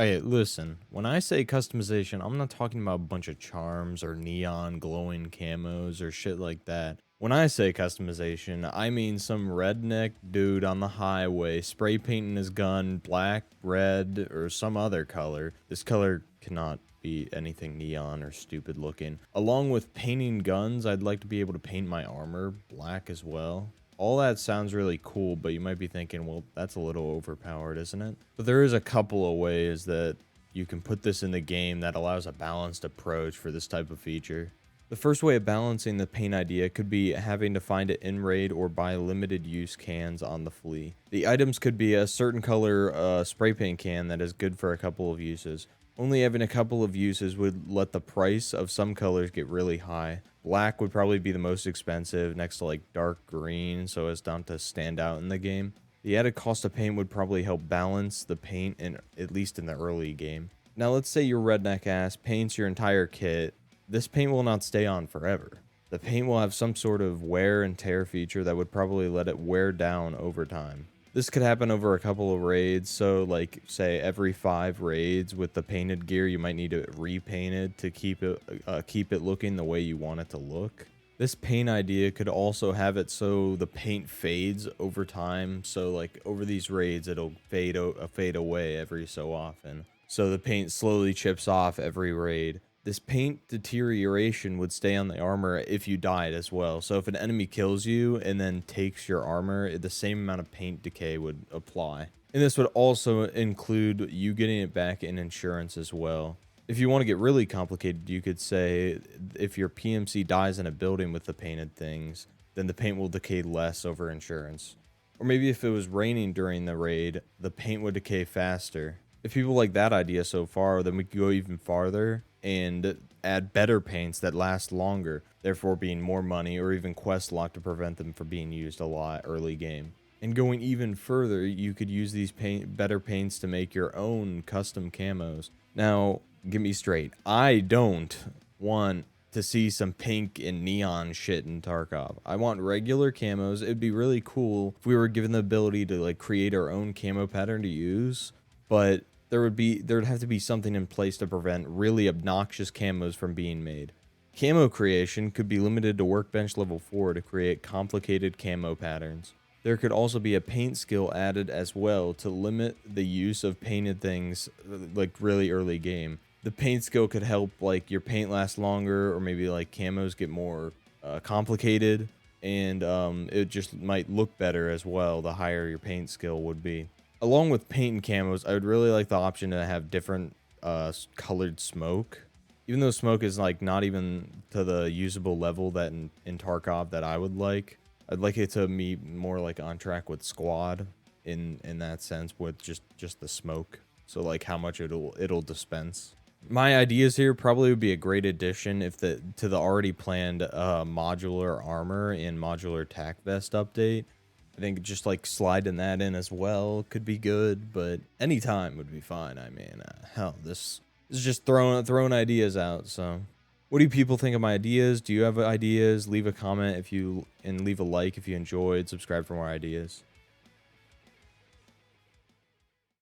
Hey, listen, when I say customization, I'm not talking about a bunch of charms or neon glowing camos or shit like that. When I say customization, I mean some redneck dude on the highway spray painting his gun black, red, or some other color. This color cannot be anything neon or stupid looking. Along with painting guns, I'd like to be able to paint my armor black as well. All that sounds really cool, but you might be thinking, well, that's a little overpowered, isn't it? But there is a couple of ways that you can put this in the game that allows a balanced approach for this type of feature. The first way of balancing the paint idea could be having to find it in raid or buy limited use cans on the flea. The items could be a certain color spray paint can that is good for a couple of uses. Only having a couple of uses would let the price of some colors get really high. Black would probably be the most expensive, next to like dark green, so as not to stand out in the game. The added cost of paint would probably help balance the paint, at least in the early game. Now let's say your redneck ass paints your entire kit. This paint will not stay on forever. The paint will have some sort of wear and tear feature that would probably let it wear down over time. This could happen over a couple of raids, so like say every 5 raids with the painted gear, you might need to repaint it to keep it looking the way you want it to look. This paint idea could also have it so the paint fades over time, so like over these raids it'll fade away every so often. So the paint slowly chips off every raid. This paint deterioration would stay on the armor if you died as well. So if an enemy kills you and then takes your armor, the same amount of paint decay would apply. And this would also include you getting it back in insurance as well. If you want to get really complicated, you could say if your PMC dies in a building with the painted things, then the paint will decay less over insurance. Or maybe if it was raining during the raid, the paint would decay faster. If people like that idea so far, then we could go even farther and add better paints that last longer, therefore being more money, or even quest lock to prevent them from being used a lot early game. And going even further, you could use these better paints to make your own custom camos. Now, get me straight, I don't want to see some pink and neon shit in Tarkov. I want regular camos. It'd be really cool if we were given the ability to like create our own camo pattern to use, but there'd have to be something in place to prevent really obnoxious camos from being made. Camo creation could be limited to workbench level 4 to create complicated camo patterns. There could also be a paint skill added as well to limit the use of painted things like really early game. The paint skill could help like your paint last longer, or maybe like camos get more complicated, and it just might look better as well the higher your paint skill would be. Along with paint and camos, I would really like the option to have different colored smoke. Even though smoke is like not even to the usable level that in Tarkov that I would like, I'd like it to be more like on track with squad in that sense, with just the smoke. So like how much it'll dispense. My ideas here probably would be a great addition if to the already planned modular armor and modular tac vest update. I think just like sliding that in as well could be good, but any time would be fine. I mean, hell, this is just throwing ideas out. So, what do people think of my ideas? Do you have ideas? Leave a comment and leave a like if you enjoyed. Subscribe for more ideas.